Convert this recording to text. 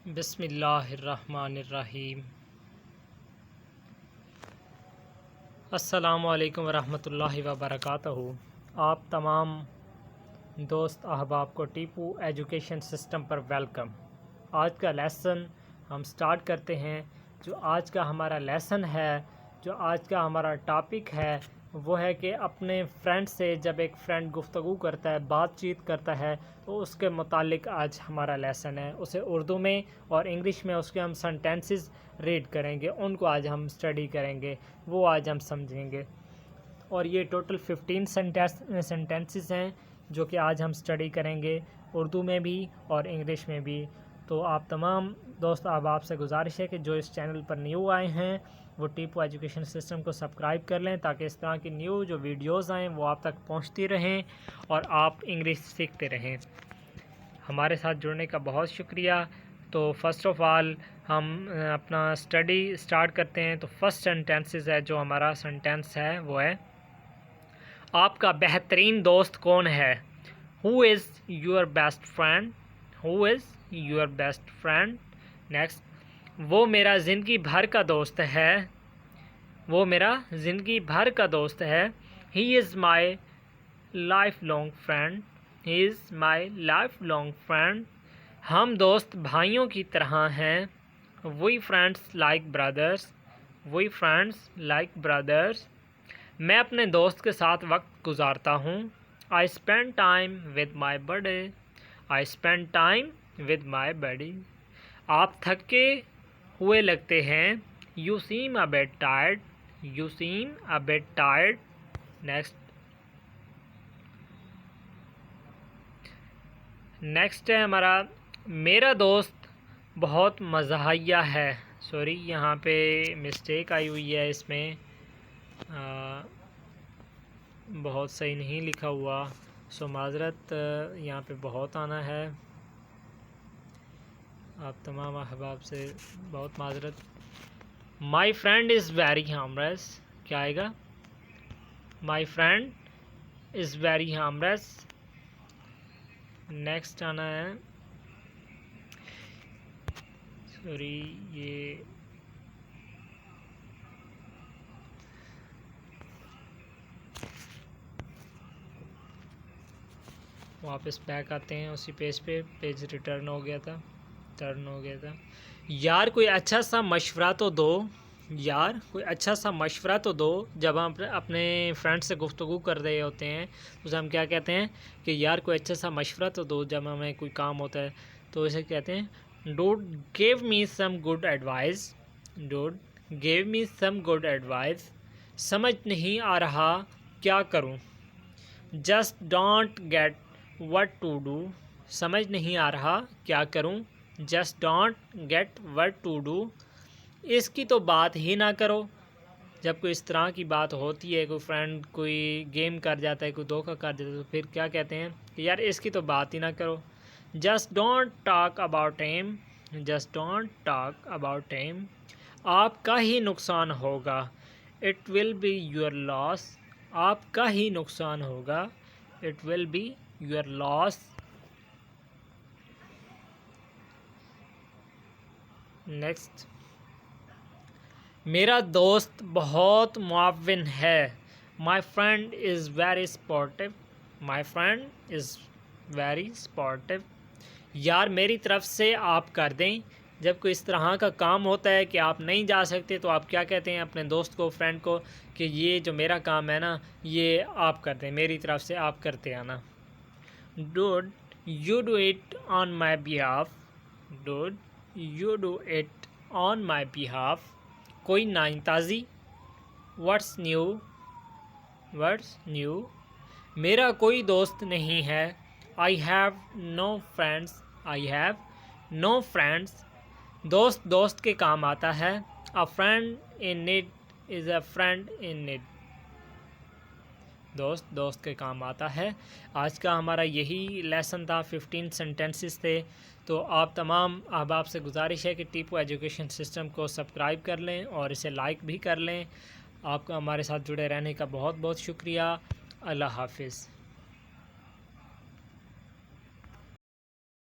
बिस्मिल्लाहिर्रहमानिर्रहीम। अस्सलामुअलैकुम वरहमतुल्लाहि वबरकातुहू। आप तमाम दोस्त अहबाब को टीपू एजुकेशन सिस्टम पर वेलकम। आज का लेसन हम स्टार्ट करते हैं। जो आज का हमारा लेसन है, जो आज का हमारा टॉपिक है, वो है कि अपने फ्रेंड से जब एक फ्रेंड गुफ्तगू करता है, बातचीत करता है, तो उसके मुतालिक आज हमारा लेसन है। उसे उर्दू में और इंग्लिश में उसके हम सेंटेंसेस रीड करेंगे, उनको आज हम स्टडी करेंगे, वो आज हम समझेंगे। और ये टोटल 15 सेंटेंसेस हैं जो कि आज हम स्टडी करेंगे, उर्दू में भी और इंग्लिश में भी। तो आप तमाम दोस्त अहबाब से गुजारिश है कि जो इस चैनल पर न्यू आए हैं वो टीपू एजुकेशन सिस्टम को सब्सक्राइब कर लें, ताकि इस तरह की न्यू जो वीडियोज़ आएँ वो आप तक पहुँचती रहें और आप इंग्लिश सीखते रहें। हमारे साथ जुड़ने का बहुत शुक्रिया। तो फ़र्स्ट ऑफ़ ऑल हम अपना स्टडी स्टार्ट करते हैं। तो फर्स्ट सेंटेंसेस है, जो हमारा सेंटेंस है वो है, आपका बेहतरीन दोस्त कौन है? Who is your best friend? Who is your best friend? Next, वो मेरा ज़िंदगी भर का दोस्त है। वो मेरा ज़िंदगी भर का दोस्त है। He is my lifelong friend. He is my lifelong friend. हम दोस्त भाइयों की तरह हैं। We friends like brothers. We friends like brothers. मैं अपने दोस्त के साथ वक्त गुजारता हूँ। I spend time with my buddy. I spend time with my buddy. आप थके हुए लगते हैं। You seem a bit tired. You seem a bit tired. Next है हमारा, मेरा दोस्त बहुत मज़ाहिया है। सॉरी, यहाँ पे मिस्टेक आई हुई है, इसमें बहुत सही नहीं लिखा हुआ, सो माज़रत। यहाँ पे बहुत आना है, आप तमाम अहबाब से बहुत माज़रत। My friend is very harmless. क्या आएगा? My friend is very harmless. Next आना है, सॉरी, ये वापस बैक आते हैं उसी पेज पे। पेज रिटर्न हो गया था, टर्न हो गया था। यार कोई अच्छा सा मशवरा तो दो। यार कोई अच्छा सा मशवरा तो दो। जब हम अपने फ्रेंड से गुफ्तगू कर रहे होते हैं तो हम क्या कहते हैं कि यार कोई अच्छा सा मशवरा तो दो, जब हमें कोई काम होता है तो इसे कहते हैं, don't give me some good advice. Don't give me some good advice. समझ नहीं आ रहा क्या करूं। Just don't get what to do. समझ नहीं आ रहा क्या करूं। Just don't get what to do. इसकी तो बात ही ना करो। जब कोई इस तरह की बात होती है, कोई फ्रेंड कोई गेम कर जाता है, कोई धोखा कर देता है, तो फिर क्या कहते हैं कि यार इसकी तो बात ही ना करो। Just don't talk about him. Just don't talk about him. आपका ही नुकसान होगा। It will be your loss. आपका ही नुकसान होगा। It will be your loss. Next, मेरा दोस्त बहुत मुआविन है। माई friend is very supportive. My friend is very supportive. यार मेरी तरफ से आप कर दें। जब कोई इस तरह का काम होता है कि आप नहीं जा सकते, तो आप क्या कहते हैं अपने दोस्त को, फ्रेंड को, कि ये जो मेरा काम है ना, ये आप कर दें, मेरी तरफ से आप करते आना। Dude you do it on my behalf. Dude you do it on my behalf. कोई नाइंताज़ी। What's new. What's new. मेरा कोई दोस्त नहीं है। I have no friends. I have no friends. दोस्त दोस्त के काम आता है। A friend in need is a friend in need. दोस्त दोस्त के काम आता है। आज का हमारा यही लेसन था, 15 सेंटेंसेस थे। तो आप तमाम अहबाब से गुजारिश है कि टीपू एजुकेशन सिस्टम को सब्सक्राइब कर लें और इसे लाइक भी कर लें। आपका हमारे साथ जुड़े रहने का बहुत बहुत शुक्रिया। अल्लाह हाफिज़।